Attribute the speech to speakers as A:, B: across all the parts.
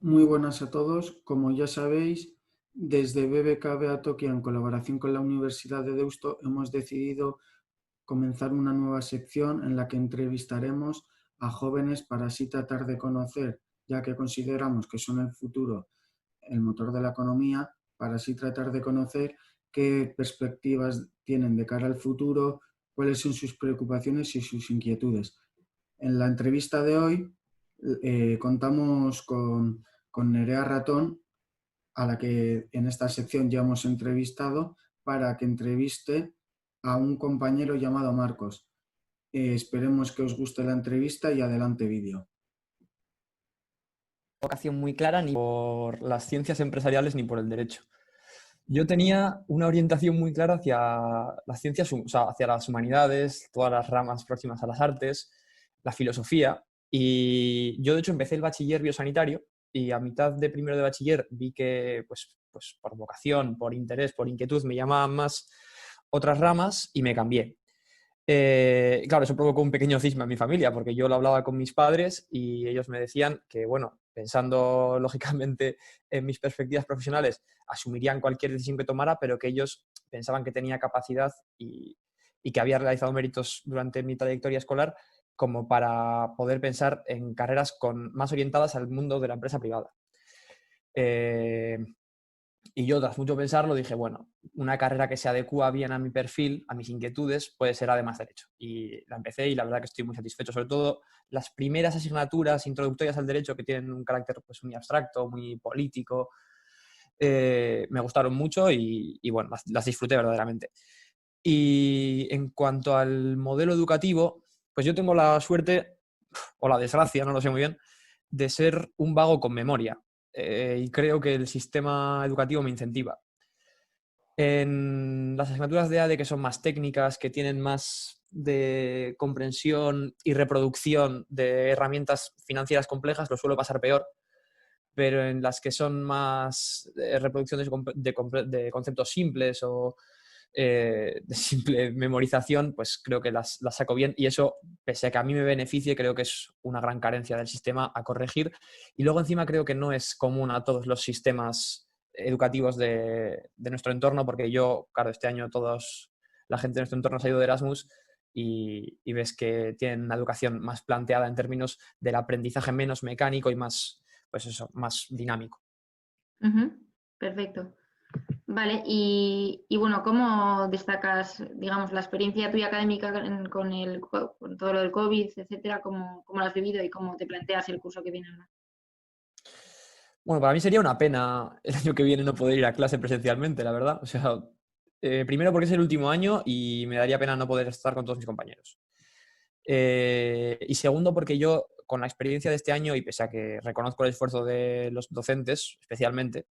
A: Muy buenas a todos. Como ya sabéis, desde BBK Beatokia, en colaboración con la Universidad de Deusto, hemos decidido comenzar una nueva sección en la que entrevistaremos a jóvenes para así tratar de conocer, ya que consideramos que son el futuro, el motor de la economía, para así tratar de conocer qué perspectivas tienen de cara al futuro, cuáles son sus preocupaciones y sus inquietudes. En la entrevista de hoy contamos con Nerea Ratón, a la que en esta sección ya hemos entrevistado, para que entreviste a un compañero llamado Marcos. Esperemos que os guste la entrevista y adelante vídeo.
B: Vocación muy clara ni por las ciencias empresariales ni por el derecho. Yo tenía una orientación muy clara hacia las ciencias, o sea, hacia las humanidades, todas las ramas próximas a las artes, la filosofía. Y yo, de hecho, empecé el bachiller biosanitario y a mitad de primero de bachiller vi que, pues por vocación, por interés, por inquietud, me llamaban más otras ramas y me cambié. Claro, eso provocó un pequeño cisma en mi familia, porque yo lo hablaba con mis padres y ellos me decían que, bueno, pensando lógicamente en mis perspectivas profesionales, asumirían cualquier decisión que tomara, pero que ellos pensaban que tenía capacidad y que había realizado méritos durante mi trayectoria escolar como para poder pensar en carreras más orientadas al mundo de la empresa privada. Eh, y yo, tras mucho pensarlo, dije, bueno, una carrera que se adecua bien a mi perfil, a mis inquietudes, puede ser además derecho. Y la empecé y la verdad que estoy muy satisfecho. Sobre todo las primeras asignaturas introductorias al derecho, que tienen un carácter pues, muy abstracto, muy político, me gustaron mucho y bueno, las disfruté verdaderamente. Y en cuanto al modelo educativo, pues yo tengo la suerte, o la desgracia, no lo sé muy bien, de ser un vago con memoria. Y creo que el sistema educativo me incentiva. En las asignaturas de ADE que son más técnicas, que tienen más de comprensión y reproducción de herramientas financieras complejas, lo suelo pasar peor, pero en las que son más reproducciones de conceptos simples o de simple memorización, pues creo que las saco bien y eso, pese a que a mí me beneficie, creo que es una gran carencia del sistema a corregir. Y luego encima creo que no es común a todos los sistemas educativos de nuestro entorno, porque yo, claro, este año la gente de nuestro entorno se ha ido de Erasmus y ves que tienen una educación más planteada en términos del aprendizaje menos mecánico y más, pues eso, más dinámico.
C: Ujú, perfecto. Vale, y bueno, ¿cómo destacas, digamos, la experiencia tuya académica con todo lo del COVID, etcétera? ¿Cómo lo has vivido y cómo te planteas el curso que viene ahora?
B: Bueno, para mí sería una pena el año que viene no poder ir a clase presencialmente, la verdad. O sea, primero porque es el último año y me daría pena no poder estar con todos mis compañeros. Y segundo porque yo, con la experiencia de este año, y pese a que reconozco el esfuerzo de los docentes, especialmente,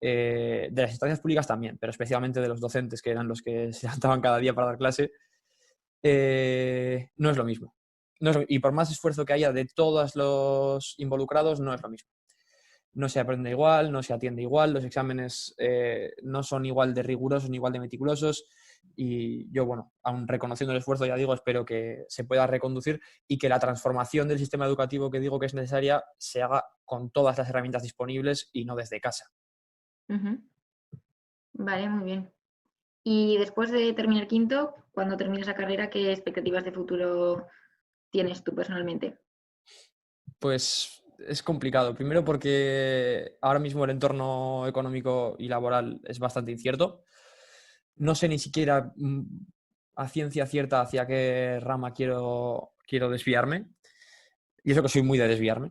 B: de las instancias públicas también, pero especialmente de los docentes, que eran los que se levantaban cada día para dar clase, no es lo mismo. Y por más esfuerzo que haya de todos los involucrados, no es lo mismo. No se aprende igual, no se atiende igual, los exámenes no son igual de rigurosos ni igual de meticulosos y yo, bueno, aun reconociendo el esfuerzo, ya digo, espero que se pueda reconducir y que la transformación del sistema educativo que digo que es necesaria se haga con todas las herramientas disponibles y no desde casa.
C: Ujú, vale, muy bien. Y después de terminar quinto, cuando termines la carrera, ¿qué expectativas de futuro tienes tú personalmente?
B: Pues es complicado. Primero porque ahora mismo el entorno económico y laboral es bastante incierto. No sé ni siquiera a ciencia cierta hacia qué rama quiero desviarme. Y eso que soy muy de desviarme.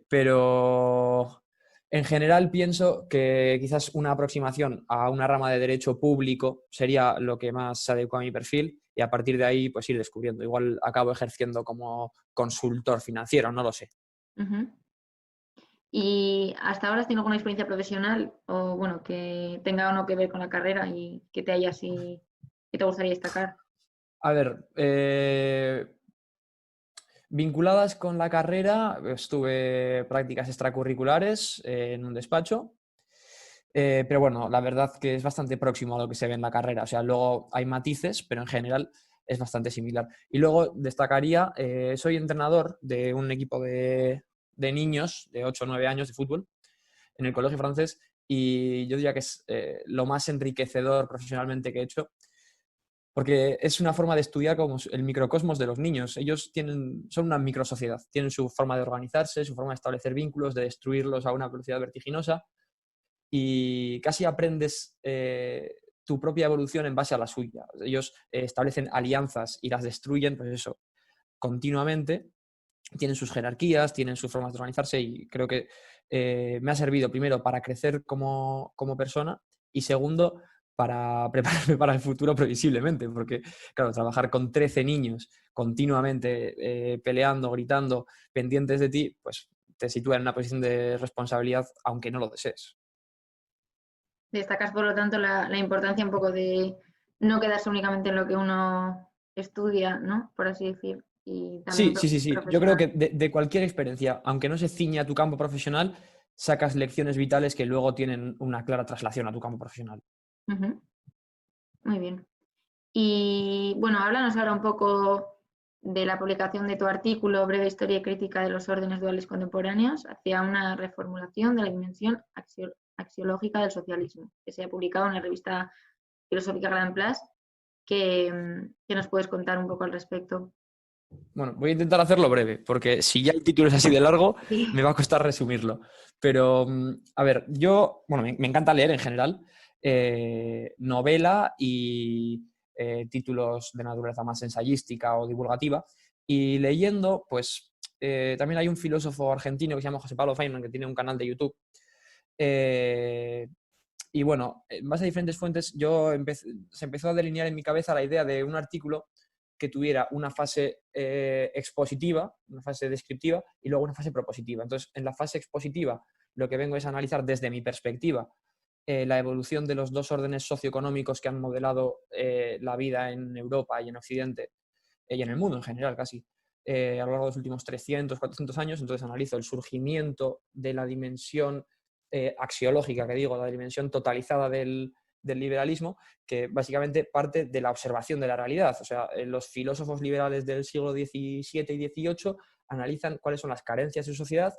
B: Pero en general pienso que quizás una aproximación a una rama de derecho público sería lo que más se adecua a mi perfil y a partir de ahí pues ir descubriendo. Igual acabo ejerciendo como consultor financiero, no lo sé.
C: Ujú. ¿Y hasta ahora has tenido alguna experiencia profesional o bueno, que tenga o no que ver con la carrera y que te haya así, que te gustaría destacar?
B: A ver, vinculadas con la carrera, estuve prácticas extracurriculares en un despacho. Pero bueno, la verdad que es bastante próximo a lo que se ve en la carrera. O sea, luego hay matices, pero en general es bastante similar. Y luego destacaría, soy entrenador de un equipo de niños de 8 o 9 años de fútbol en el colegio francés y yo diría que es lo más enriquecedor profesionalmente que he hecho, porque es una forma de estudiar como el microcosmos de los niños. Ellos son una microsociedad, tienen su forma de organizarse, su forma de establecer vínculos, de destruirlos a una velocidad vertiginosa y casi aprendes tu propia evolución en base a la suya. Ellos establecen alianzas y las destruyen, pues eso, continuamente. Tienen sus jerarquías, tienen sus formas de organizarse y creo que me ha servido primero para crecer como persona y segundo para prepararme para el futuro previsiblemente, porque claro, trabajar con 13 niños continuamente peleando, gritando, pendientes de ti, pues te sitúa en una posición de responsabilidad aunque no lo desees.
C: Destacas, por lo tanto, la importancia un poco de no quedarse únicamente en lo que uno estudia, ¿no? Por así decir, y también
B: Sí. Yo creo que
C: profesional.
B: de cualquier experiencia, aunque no se ciña a tu campo profesional, sacas lecciones vitales que luego tienen una clara traslación a tu campo profesional.
C: Ujú. Muy bien. Y bueno, háblanos ahora un poco de la publicación de tu artículo Breve historia y crítica de los órdenes duales contemporáneos hacia una reformulación de la dimensión axiológica del socialismo, que se ha publicado en la revista Filosófica Gran Place, que nos puedes contar un poco al respecto.
B: Bueno, voy a intentar hacerlo breve, porque si ya el título es así de largo,
C: Sí.
B: me va a costar resumirlo. Pero, a ver, me encanta leer en general, novela y títulos de naturaleza más ensayística o divulgativa. Y leyendo, pues también hay un filósofo argentino que se llama José Pablo Feynman, que tiene un canal de YouTube. Y bueno, en base a diferentes fuentes, se empezó a delinear en mi cabeza la idea de un artículo que tuviera una fase expositiva, una fase descriptiva y luego una fase propositiva. Entonces, en la fase expositiva, lo que vengo es a analizar desde mi perspectiva la evolución de los dos órdenes socioeconómicos que han modelado la vida en Europa y en Occidente y en el mundo en general casi a lo largo de los últimos 300, 400 años. Entonces, analizo el surgimiento de la dimensión axiológica, que digo, la dimensión totalizada del liberalismo, que básicamente parte de la observación de la realidad. O sea, los filósofos liberales del siglo XVII y XVIII analizan cuáles son las carencias de su sociedad,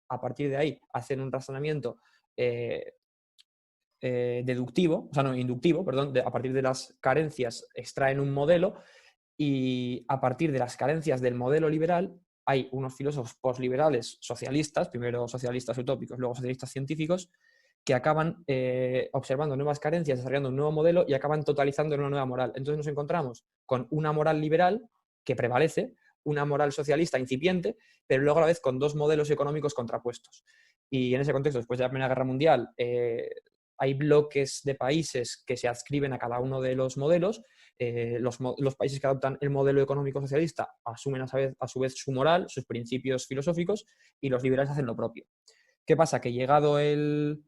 B: a partir de ahí hacen un razonamiento deductivo, o sea, no, inductivo, perdón, a partir de las carencias extraen un modelo y a partir de las carencias del modelo liberal hay unos filósofos posliberales socialistas, primero socialistas utópicos, luego socialistas científicos, que acaban observando nuevas carencias, desarrollando un nuevo modelo y acaban totalizando en una nueva moral. Entonces nos encontramos con una moral liberal que prevalece, una moral socialista incipiente, pero luego a la vez con dos modelos económicos contrapuestos. Y en ese contexto, después de la Primera Guerra Mundial, hay bloques de países que se adscriben a cada uno de los modelos. Los países que adoptan el modelo económico socialista asumen a su vez su moral, sus principios filosóficos, y los liberales hacen lo propio. ¿Qué pasa? Que llegado el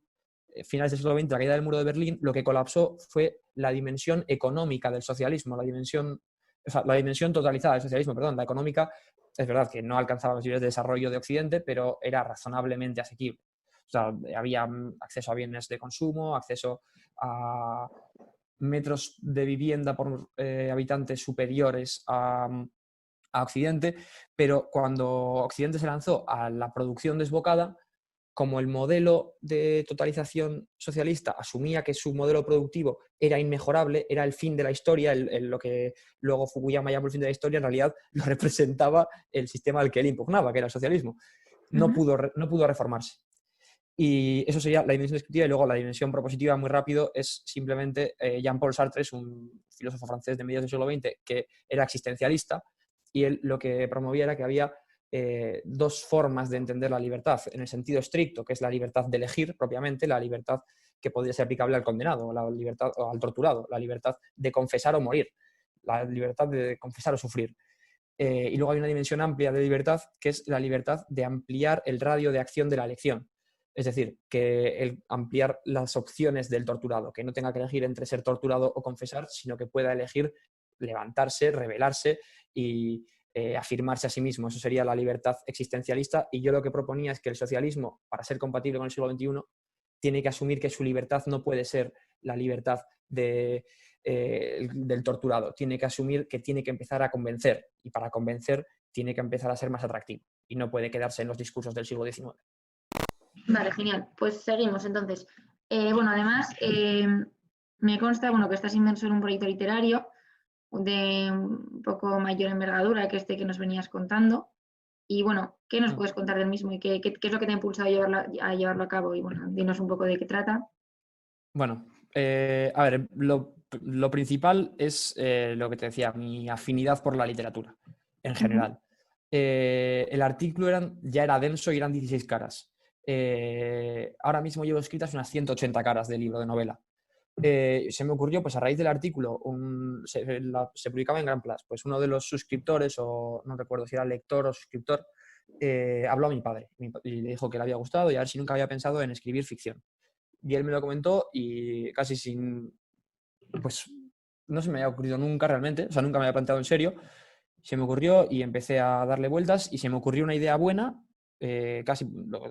B: finales del siglo XX, la caída del muro de Berlín, lo que colapsó fue la dimensión económica del socialismo, la dimensión totalizada del socialismo, perdón, la económica. Es verdad que no alcanzaba los niveles de desarrollo de Occidente, pero era razonablemente asequible. O sea, había acceso a bienes de consumo, acceso a metros de vivienda por habitante superiores a Occidente, pero cuando Occidente se lanzó a la producción desbocada, como el modelo de totalización socialista asumía que su modelo productivo era inmejorable, era el fin de la historia, lo que luego Fukuyama llamó el fin de la historia, en realidad lo representaba el sistema al que él impugnaba, que era el socialismo. No pudo reformarse. Y eso sería la dimensión descriptiva. Y luego la dimensión propositiva, muy rápido, es simplemente Jean-Paul Sartre, es un filósofo francés de mediados del siglo XX que era existencialista, y él lo que promovía era que había dos formas de entender la libertad, en el sentido estricto, que es la libertad de elegir propiamente, la libertad que podría ser aplicable al condenado, la libertad, o al torturado, la libertad de confesar o morir, la libertad de confesar o sufrir. Y luego hay una dimensión amplia de libertad, que es la libertad de ampliar el radio de acción de la elección. Es decir, que el ampliar las opciones del torturado, que no tenga que elegir entre ser torturado o confesar, sino que pueda elegir levantarse, rebelarse y afirmarse a sí mismo. Eso sería la libertad existencialista. Y yo lo que proponía es que el socialismo, para ser compatible con el siglo XXI, tiene que asumir que su libertad no puede ser la libertad del torturado. Tiene que asumir que tiene que empezar a convencer, y para convencer tiene que empezar a ser más atractivo. y no puede quedarse en los discursos del siglo XIX.
C: Vale, genial. Pues seguimos entonces. Bueno, además, me consta que estás inmerso en un proyecto literario de un poco mayor envergadura que este que nos venías contando. Y bueno, ¿qué nos puedes contar del mismo y qué es lo que te ha impulsado a llevarlo a cabo? Y bueno, dinos un poco de qué trata.
B: Bueno, a ver, lo principal es lo que te decía, mi afinidad por la literatura en general. El artículo ya era denso y eran 16 caras. Ahora mismo llevo escritas unas 180 caras de libro de novela. Se me ocurrió, pues a raíz del artículo, se publicaba en Gran Plus, pues uno de los suscriptores, o no recuerdo si era lector o suscriptor, habló a mi padre y le dijo que le había gustado y a ver si nunca había pensado en escribir ficción. Y él me lo comentó y casi pues no se me había ocurrido nunca realmente, o sea, nunca me había planteado en serio. Se me ocurrió y empecé a darle vueltas y se me ocurrió una idea buena, casi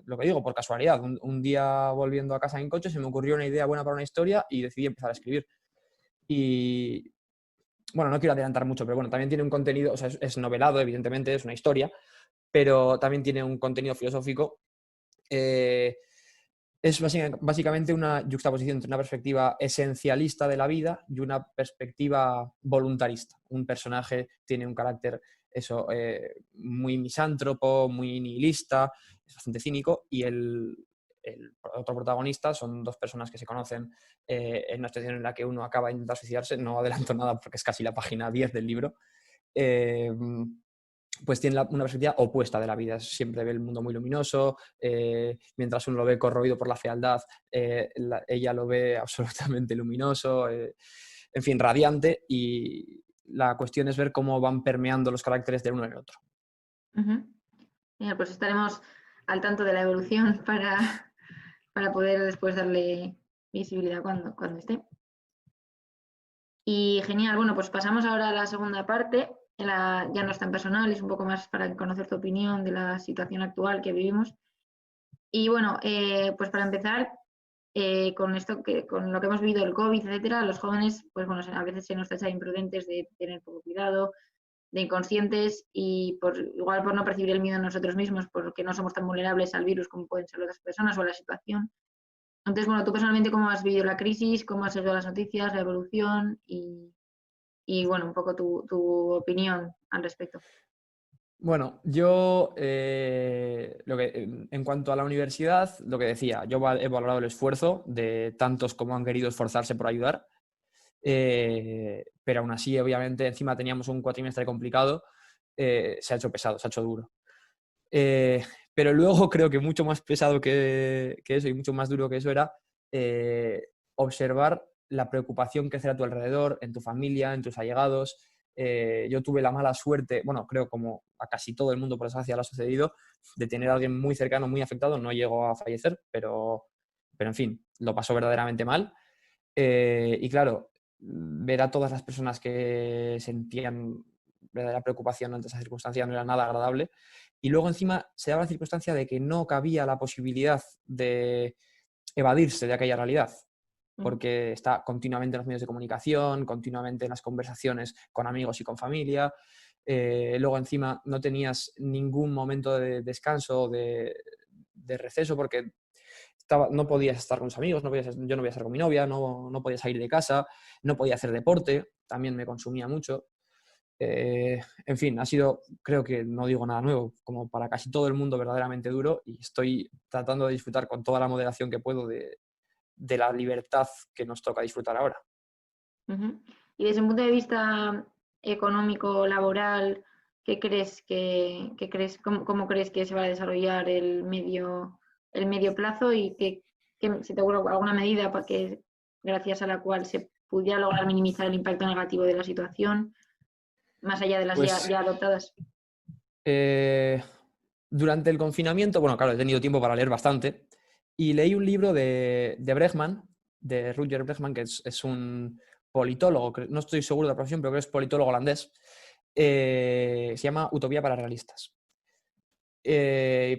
B: lo que digo, por casualidad. Un día volviendo a casa en coche se me ocurrió una idea buena para una historia y decidí empezar a escribir. Y bueno, no quiero adelantar mucho, pero bueno, también tiene un contenido, o sea, es novelado, evidentemente, es una historia, pero también tiene un contenido filosófico. Es básicamente una juxtaposición entre una perspectiva esencialista de la vida y una perspectiva voluntarista. Un personaje tiene un carácter muy misántropo, muy nihilista, es bastante cínico, y el otro protagonista son dos personas que se conocen en una situación en la que uno acaba de intentar suicidarse. No adelanto nada porque es casi la página 10 del libro. Pues tiene una perspectiva opuesta de la vida. Siempre ve el mundo muy luminoso, mientras uno lo ve corroído por la fealdad, ella lo ve absolutamente luminoso, en fin, radiante, y la cuestión es ver cómo van permeando los caracteres del uno en el otro.
C: Genial, pues estaremos al tanto de la evolución para poder después darle visibilidad cuando esté. Y genial, bueno, pues pasamos ahora a la segunda parte. Ya no es tan personal, es un poco más para conocer tu opinión de la situación actual que vivimos. Y bueno, pues para empezar, con lo que hemos vivido el COVID, etcétera, los jóvenes, pues bueno, a veces se nos tacha de imprudentes, de tener poco cuidado, de inconscientes y igual por no percibir el miedo en nosotros mismos, porque no somos tan vulnerables al virus como pueden ser otras personas o a la situación. Entonces, bueno, tú personalmente, ¿cómo has vivido la crisis? ¿Cómo has seguido las noticias, la evolución? Y bueno, un poco tu opinión al respecto.
B: Bueno, yo, en cuanto a la universidad, lo que decía, yo he valorado el esfuerzo de tantos como han querido esforzarse por ayudar, pero aún así, obviamente, encima teníamos un cuatrimestre complicado, se ha hecho pesado, se ha hecho duro. Pero luego creo que mucho más pesado que eso y mucho más duro que eso era observar la preocupación crecer a tu alrededor, en tu familia, en tus allegados. Yo tuve la mala suerte, bueno, creo como a casi todo el mundo por desgracia le ha sucedido, de tener a alguien muy cercano, muy afectado. No llegó a fallecer, pero en fin, lo pasó verdaderamente mal. Y claro, ver a todas las personas que sentían verdadera preocupación ante esa circunstancia no era nada agradable. Y luego encima se daba la circunstancia de que no cabía la posibilidad de evadirse de aquella realidad, porque está continuamente en los medios de comunicación, continuamente en las conversaciones con amigos y con familia. Luego encima no tenías ningún momento de descanso, de receso, porque no podías estar con los amigos, yo no podía estar con mi novia, no podía salir de casa, no podía hacer deporte, también me consumía mucho. En fin, ha sido, creo que no digo nada nuevo, como para casi todo el mundo verdaderamente duro, y estoy tratando de disfrutar con toda la moderación que puedo de la libertad que nos toca disfrutar ahora.
C: Y desde un punto de vista económico, laboral, ¿cómo crees que se va a desarrollar el medio plazo y si te ocurre alguna medida gracias a la cual se pudiera lograr minimizar el impacto negativo de la situación, más allá de las ya adoptadas?
B: Durante el confinamiento, bueno, claro, he tenido tiempo para leer bastante y leí un libro de Bregman, de Rutger Bregman, que es un politólogo, no estoy seguro de la profesión, pero creo que es politólogo holandés. Se llama Utopía para realistas.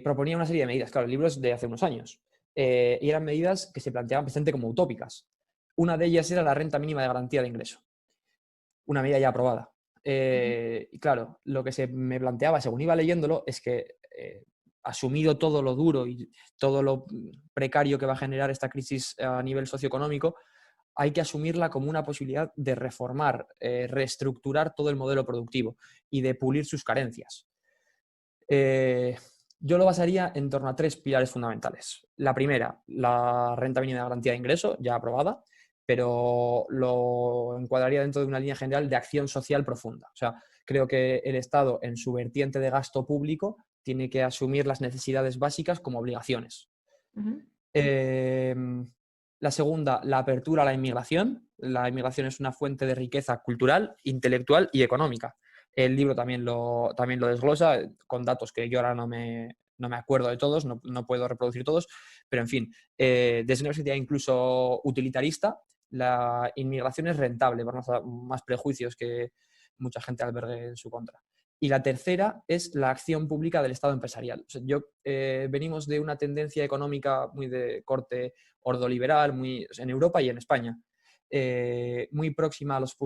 B: Proponía una serie de medidas, claro, el libro es de hace unos años, y eran medidas que se planteaban bastante como utópicas. Una de ellas era la renta mínima de garantía de ingreso, una medida ya aprobada. Y claro, lo que se me planteaba según iba leyéndolo es que asumido todo lo duro y todo lo precario que va a generar esta crisis a nivel socioeconómico, hay que asumirla como una posibilidad de reformar, reestructurar todo el modelo productivo y de pulir sus carencias. Yo lo basaría en torno a 3 pilares fundamentales. La primera, la renta mínima de garantía de ingreso, ya aprobada, pero lo encuadraría dentro de una línea general de acción social profunda. O sea, creo que el Estado, en su vertiente de gasto público, tiene que asumir las necesidades básicas como obligaciones.
C: Ujú.
B: La segunda, la apertura a la inmigración. La inmigración es una fuente de riqueza cultural, intelectual y económica. El libro también lo desglosa con datos que yo ahora no me acuerdo de todos, no puedo reproducir todos, pero en fin, desde una perspectiva incluso utilitarista, la inmigración es rentable, por más prejuicios que mucha gente albergue en su contra. Y la tercera es la acción pública del Estado empresarial. O sea, venimos de una tendencia económica muy de corte ordoliberal, en Europa y en España, muy próxima a los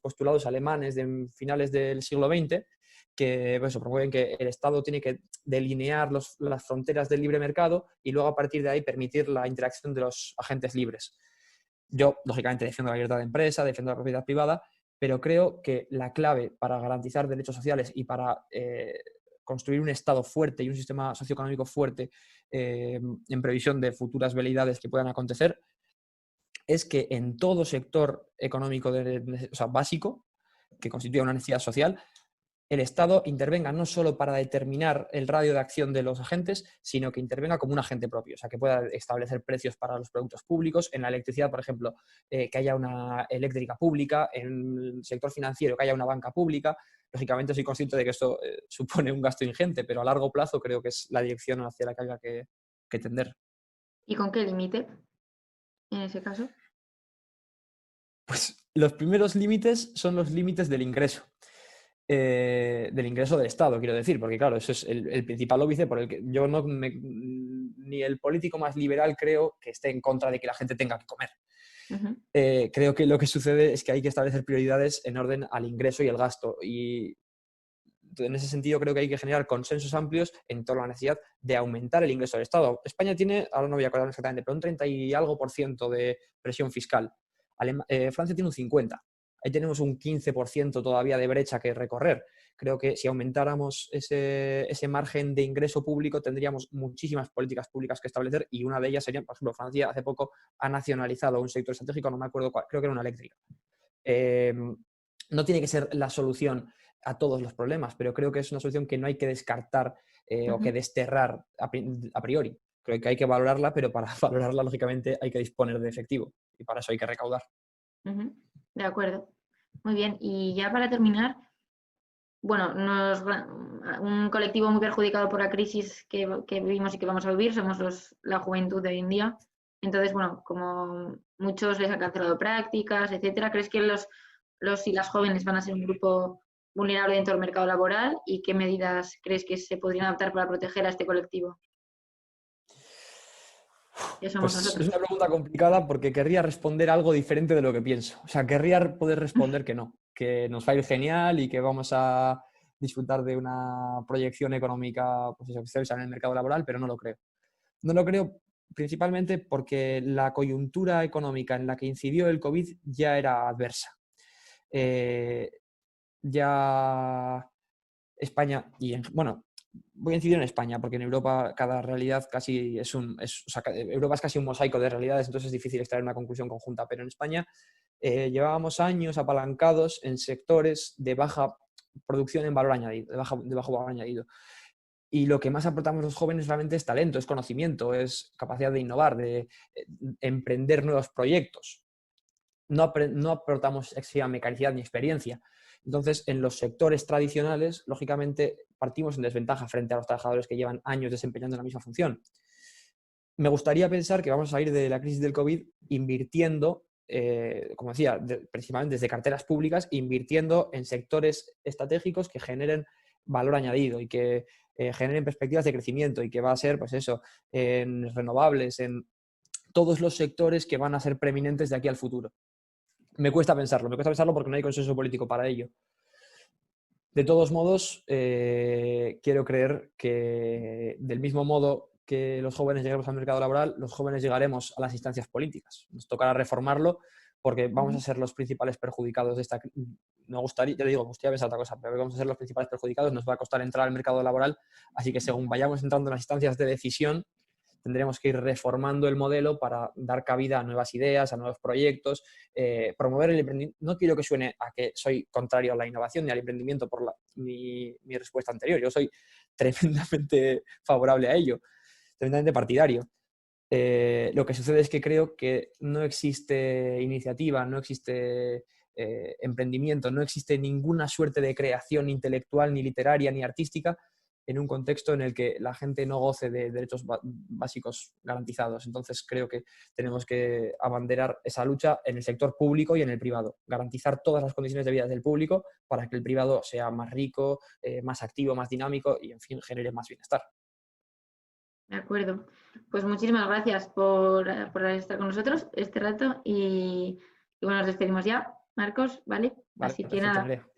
B: postulados alemanes de finales del siglo XX, que pues, promueven que el Estado tiene que delinear las fronteras del libre mercado y luego a partir de ahí permitir la interacción de los agentes libres. Yo, lógicamente, defiendo la libertad de empresa, defiendo la propiedad privada, pero creo que la clave para garantizar derechos sociales y para construir un Estado fuerte y un sistema socioeconómico fuerte en previsión de futuras veleidades que puedan acontecer es que en todo sector económico básico, que constituye una necesidad social, el Estado intervenga no solo para determinar el radio de acción de los agentes, sino que intervenga como un agente propio, o sea, que pueda establecer precios para los productos públicos, en la electricidad, por ejemplo, que haya una eléctrica pública, en el sector financiero, que haya una banca pública. Lógicamente soy consciente de que esto supone un gasto ingente, pero a largo plazo creo que es la dirección hacia la que haya que tender.
C: ¿Y con qué límite en ese caso?
B: Pues los primeros límites son los límites del ingreso del Estado, quiero decir, porque claro, eso es el principal óbice por el que yo ni el político más liberal creo que esté en contra de que la gente tenga que comer.
C: Ujú.
B: Creo que lo que sucede es que hay que establecer prioridades en orden al ingreso y el gasto, y en ese sentido creo que hay que generar consensos amplios en torno a la necesidad de aumentar el ingreso del Estado. España tiene, ahora no voy a acordar exactamente, pero un 30 y algo % de presión fiscal. Francia tiene un 50%. Ahí tenemos un 15% todavía de brecha que recorrer. Creo que si aumentáramos ese margen de ingreso público tendríamos muchísimas políticas públicas que establecer, y una de ellas sería, por ejemplo, Francia hace poco ha nacionalizado un sector estratégico, no me acuerdo cuál, creo que era una eléctrica. No tiene que ser la solución a todos los problemas, pero creo que es una solución que no hay que descartar o que desterrar a priori. Creo que hay que valorarla, pero para valorarla, lógicamente, hay que disponer de efectivo y para eso hay que recaudar.
C: Ujú. De acuerdo. Muy bien. Y ya para terminar, bueno, un colectivo muy perjudicado por la crisis que vivimos y que vamos a vivir somos la juventud de hoy en día. Entonces, bueno, como muchos les han cancelado prácticas, etcétera, ¿crees que los y las jóvenes van a ser un grupo vulnerable dentro del mercado laboral? ¿Y qué medidas crees que se podrían adoptar para proteger a este colectivo? Que somos
B: Pues
C: nosotros.
B: es una pregunta complicada porque querría responder algo diferente de lo que pienso. O sea, querría poder responder que no, que nos va a ir genial y que vamos a disfrutar de una proyección económica, pues eso, excelsa en el mercado laboral, pero no lo creo. No lo creo principalmente porque la coyuntura económica en la que incidió el COVID ya era adversa. Ya España, bueno, voy a incidir en España porque en Europa cada realidad casi Europa es casi un mosaico de realidades, entonces es difícil extraer una conclusión conjunta, pero en España llevábamos años apalancados en sectores de baja producción en valor añadido, de bajo valor añadido. Y lo que más aportamos los jóvenes realmente es talento, es conocimiento, es capacidad de innovar, de emprender nuevos proyectos. No aportamos excesiva mecanicidad ni experiencia. Entonces, en los sectores tradicionales, lógicamente, partimos en desventaja frente a los trabajadores que llevan años desempeñando la misma función. Me gustaría pensar que vamos a salir de la crisis del COVID invirtiendo, como decía, principalmente desde carteras públicas, invirtiendo en sectores estratégicos que generen valor añadido y que generen perspectivas de crecimiento, y que va a ser, pues eso, en renovables, en todos los sectores que van a ser preeminentes de aquí al futuro. Me cuesta pensarlo porque no hay consenso político para ello. De todos modos, quiero creer que del mismo modo que los jóvenes llegaremos al mercado laboral, los jóvenes llegaremos a las instancias políticas. Nos tocará reformarlo porque vamos a ser los principales perjudicados de esta crisis. Me gustaría, ya digo, me gustaría pensar otra cosa, pero vamos a ser los principales perjudicados, nos va a costar entrar al mercado laboral, así que según vayamos entrando en las instancias de decisión, tendremos que ir reformando el modelo para dar cabida a nuevas ideas, a nuevos proyectos, promover el emprendimiento. No quiero que suene a que soy contrario a la innovación ni al emprendimiento por mi respuesta anterior. Yo soy tremendamente favorable a ello, tremendamente partidario. Lo que sucede es que creo que no existe iniciativa, no existe emprendimiento, no existe ninguna suerte de creación intelectual, ni literaria, ni artística en un contexto en el que la gente no goce de derechos básicos garantizados. Entonces creo que tenemos que abanderar esa lucha en el sector público y en el privado, garantizar todas las condiciones de vida del público para que el privado sea más rico, más activo, más dinámico y, en fin, genere más bienestar.
C: De acuerdo. Pues muchísimas gracias por estar con nosotros este rato y bueno, nos despedimos ya, Marcos, ¿vale?
B: Vale,
C: Así que
B: perfecto,
C: nada.
B: Nerea.